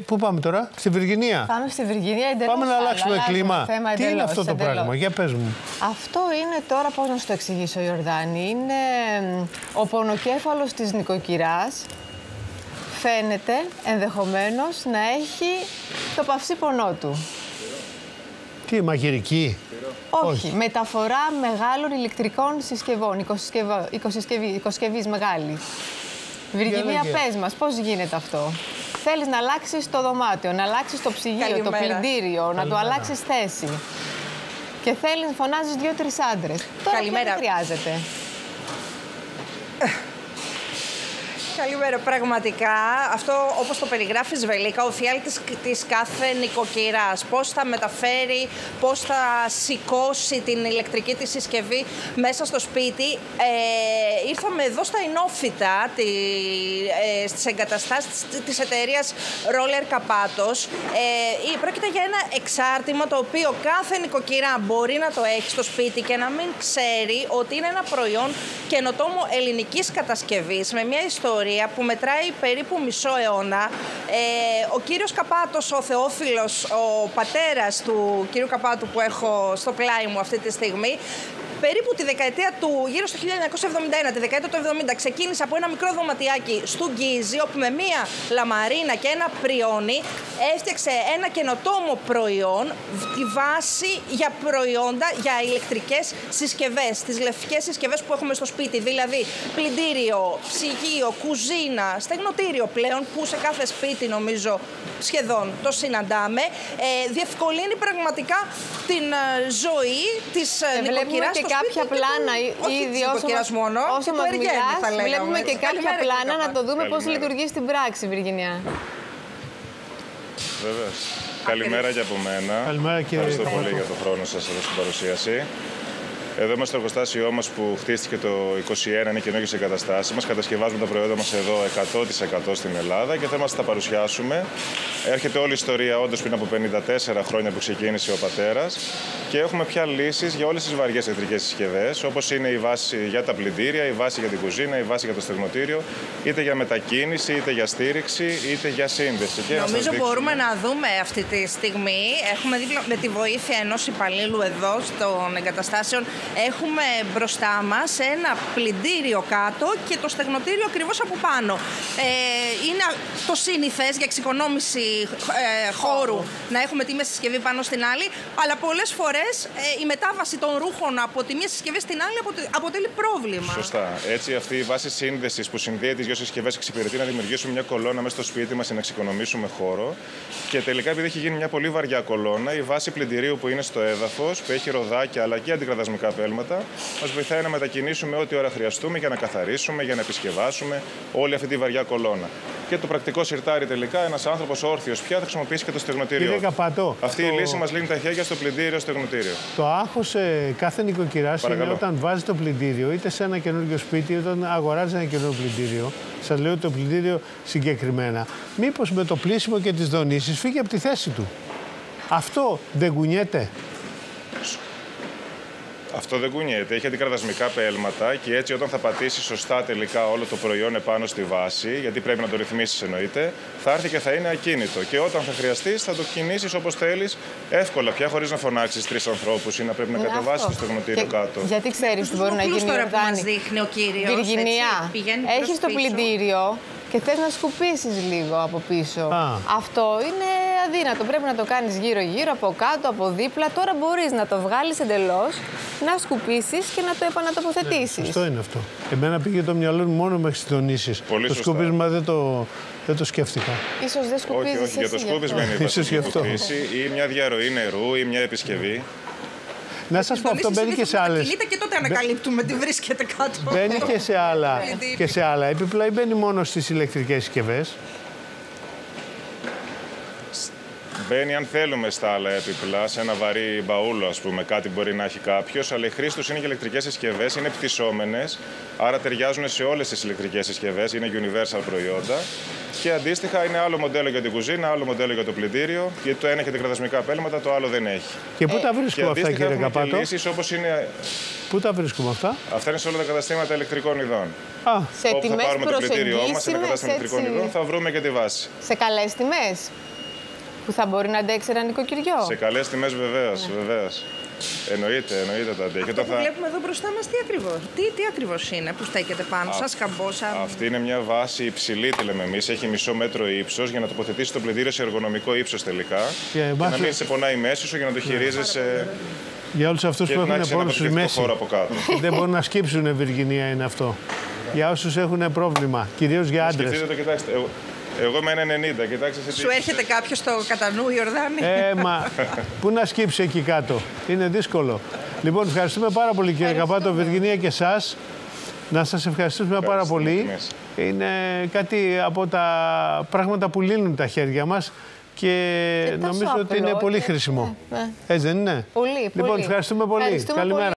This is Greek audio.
Πού πάμε τώρα, στη Βιργινία. Πάμε στη Βιργινία εντελώς. Πάμε να αλλάξουμε κλίμα. Τι είναι αυτό το πράγμα, για πες μου. Αυτό είναι τώρα, πώς να σου το εξηγήσω, Ιορδάνη. Είναι ο πονοκέφαλος της νοικοκυράς. Φαίνεται ενδεχομένως να έχει το παυσί πονό του. Τι, μαγειρική? Όχι. Μεταφορά μεγάλων ηλεκτρικών συσκευών, οικοσκευής μεγάλη. Βιργινία, πες μας, πώς γίνεται αυτό? Θέλεις να αλλάξεις το δωμάτιο, να αλλάξεις το ψυγείο, το πλυντήριο, να το αλλάξεις θέση. Και θέλεις, φωνάζεις 2-3 άντρες. Τώρα δεν χρειάζεται. Καλημέρα. Πραγματικά, αυτό όπως το περιγράφεις, Βελίκα, ο φιάλτης της κάθε νοικοκυράς. Πώς θα μεταφέρει, πώς θα σηκώσει την ηλεκτρική της συσκευή μέσα στο σπίτι. Ήρθαμε εδώ στα Ινόφυτα, στις εγκαταστάσεις της εταιρείας Roller Kapatos. Πρόκειται για ένα εξάρτημα το οποίο κάθε νοικοκυρά μπορεί να το έχει στο σπίτι και να μην ξέρει ότι είναι ένα προϊόν καινοτόμο ελληνικής κατασκευής με μια ιστορία που μετράει περίπου μισό αιώνα. Ο κύριος Καπάτος, ο Θεόφιλος, ο πατέρας του κύριου Καπάτου που έχω στο πλάι μου αυτή τη στιγμή, περίπου τη δεκαετία του, γύρω στο 1971, τη δεκαετία του 70, ξεκίνησε από ένα μικρό δωματιάκι στο Γκίζι, όπου με μία λαμαρίνα και ένα πριόνι έφτιαξε ένα καινοτόμο προϊόν, τη βάση για προϊόντα, για ηλεκτρικές συσκευές, τις λευκές συσκευές που έχουμε στο σπίτι, δηλαδή πλυντήριο, ψυγείο, κουζίνα, στεγνοτήριο πλέον, που σε κάθε σπίτι νομίζω σχεδόν το συναντάμε. Διευκολύνει πραγματικά την ζωή της νοικοκυράς στο κάποια πλάνα ήδη όσο μας μιλάς, βλέπουμε και κάποια πλάνα να το δούμε πώς λειτουργεί στην πράξη, Βιργινία. Βέβαια. Καλημέρα και από μένα. Καλημέρα, κύριε. Ευχαριστώ πολύ για τον χρόνο σας εδώ στην παρουσίαση. Εδώ είμαστε στο εργοστάσιό μας που χτίστηκε το 2021, είναι καινούργιες εγκαταστάσεις μας. Κατασκευάζουμε τα προϊόντα μας εδώ 100% στην Ελλάδα και θέλουμε να σας τα παρουσιάσουμε. Έρχεται όλη η ιστορία όντως πριν από 54 χρόνια που ξεκίνησε ο πατέρας και έχουμε πια λύσεις για όλες τις βαριές ηλεκτρικές συσκευές, όπως είναι η βάση για τα πλυντήρια, η βάση για την κουζίνα, η βάση για το στεγνοτήριο, είτε για μετακίνηση, είτε για στήριξη, είτε για σύνδεση. Και νομίζω μπορούμε να δούμε αυτή τη στιγμή. Έχουμε με τη βοήθεια ενός υπαλλήλου εδώ των εγκαταστάσεων. Έχουμε μπροστά μας ένα πλυντήριο κάτω και το στεγνοτήριο ακριβώς από πάνω. Είναι το σύνηθες για εξοικονόμηση χώρου να έχουμε τη μία συσκευή πάνω στην άλλη, αλλά πολλές φορές η μετάβαση των ρούχων από τη μία συσκευή στην άλλη αποτελεί πρόβλημα. Σωστά. Έτσι, αυτή η βάση σύνδεσης που συνδέει τις δύο συσκευές εξυπηρετεί να δημιουργήσουμε μια κολόνα μέσα στο σπίτι μας και να εξοικονομήσουμε χώρο. Και τελικά, επειδή έχει γίνει μια πολύ βαριά κολόνα, η βάση πλυντηρίου που είναι στο έδαφος, που έχει ροδάκια αλλά και αντικραδασμικά πέλματα, μας βοηθάει να μετακινήσουμε ό,τι ώρα χρειαστούμε για να καθαρίσουμε, για να επισκευάσουμε όλη αυτή τη βαριά κολόνα. Και το πρακτικό σιρτάρι τελικά, ένας άνθρωπος όρθιος πια θα χρησιμοποιήσει και το στεγνοτήριο. Κύριε Καπάτο, αυτή η λύση μας λύνει τα χέρια στο πλυντήριο, στεγνοτήριο. Το άγχος κάθε νοικοκυράς είναι όταν βάζει το πλυντήριο, είτε σε ένα καινούργιο σπίτι, είτε όταν αγοράζει ένα καινούργιο πλυντήριο. Σας λέω το πλυντήριο συγκεκριμένα. Μήπως με το πλύσιμο και τις δονήσεις φύγει από τη θέση του. Αυτό δεν κουνιέται? Αυτό δεν κουνιέται, έχει αντικραδασμικά πέλματα και έτσι όταν θα πατήσει σωστά τελικά όλο το προϊόν επάνω στη βάση, γιατί πρέπει να το ρυθμίσεις εννοείται, θα έρθει και θα είναι ακίνητο. Και όταν θα χρειαστείς θα το κινήσεις όπως θέλεις, εύκολα πια, χωρίς να φωνάξεις 3 ανθρώπους ή να πρέπει να κατεβάσεις το στεγνοτήριο κάτω. Γιατί ξέρεις τι μπορεί να γίνει, Ιορδάνη? Δείχνει ο κύριος. Βιργινία, έχεις το πλυντήριο και θες να σκουπίσεις λίγο από πίσω. Αυτό είναι αδύνατο. Πρέπει να το κάνεις γύρω-γύρω, από κάτω, από δίπλα. Τώρα μπορείς να το βγάλεις εντελώς, να σκουπίσεις και να το επανατοποθετήσεις. Ναι, σωστό είναι αυτό. Εμένα πήγε το μυαλό μου μόνο μέχρι τις δονήσεις. Το σκούπισμα δεν το σκέφτηκα. Ίσως δεν σκουπίζεις. Όχι, για το σκούπισμα είναι η βασική σκουπίση ή μια διαρροή νερού ή μια επισκευή. Να σας πω, αυτό μπαίνει και σε άλλες. Κινείται και τότε ανακαλύπτουμε τι βρίσκεται κάτω. Μπαίνει και σε άλλα έπιπλα ή μπαίνει μόνο στις ηλεκτρικές συσκευές? Μπαίνει αν θέλουμε στα άλλα έπιπλα, σε ένα βαρύ μπαούλο, ας πούμε, κάτι μπορεί να έχει κάποιος, αλλά η χρήση τους είναι και ηλεκτρικές συσκευές, είναι πτυσσόμενες, άρα ταιριάζουν σε όλες τις ηλεκτρικές συσκευές, είναι universal προϊόντα Και αντίστοιχα είναι άλλο μοντέλο για την κουζίνα, άλλο μοντέλο για το πλυντήριο. Γιατί το ένα έχει τεκραδασμικά πέλματα, το άλλο δεν έχει. Και πού τα βρίσκουμε αυτά, κύριε Καπάτο? Λύσεις όπως είναι... Πού τα βρίσκουμε αυτά? Αυτά είναι σε όλα τα καταστήματα ηλεκτρικών ειδών. Σε όπου θα πάρουμε το πλυντήριό μας, σε ένα κατάστημα έτσι... ηλεκτρικών ειδών, θα βρούμε και τη βάση. Σε καλές τιμές, που θα μπορεί να αντέξει ένα νοικοκυριό. Σε καλές τιμές, βεβαίως. Εννοείται τα αντέχει. Αυτό που βλέπουμε εδώ μπροστά μας, τι ακριβώς είναι που στέκεται πάνω, σαν σκαμπόσα? Αυτή είναι μια βάση υψηλή, τη λέμε εμείς. Έχει μισό μέτρο ύψος για να τοποθετήσει το πλυντήριο σε εργονομικό ύψος τελικά. Και να μην σε πονάει η μέση σου για να το χειρίζεσαι. Για όλους αυτούς που έχουν πόνο στη μέση, δεν μπορούν να σκύψουν, Βιργινία, είναι αυτό. Για όσους έχουν πρόβλημα, κυρίως για άντρες. Σκεφτείτε το, κοιτάξτε. Εγώ είμαι 1,90, κοιτάξτε. Σου έρχεται κάποιος στο κατά νου, Ιορδάνη? Μα πού να σκύψει εκεί κάτω, είναι δύσκολο. Λοιπόν, ευχαριστούμε πάρα πολύ, κύριε Καπάτο, Βιργινία, και εσάς. Να σας ευχαριστήσουμε πάρα πολύ. Είναι κάτι από τα πράγματα που λύνουν τα χέρια μας και νομίζω ότι είναι πολύ χρήσιμο. Έτσι δεν είναι? Πολύ. Λοιπόν, ευχαριστούμε πολύ. Καλημέρα.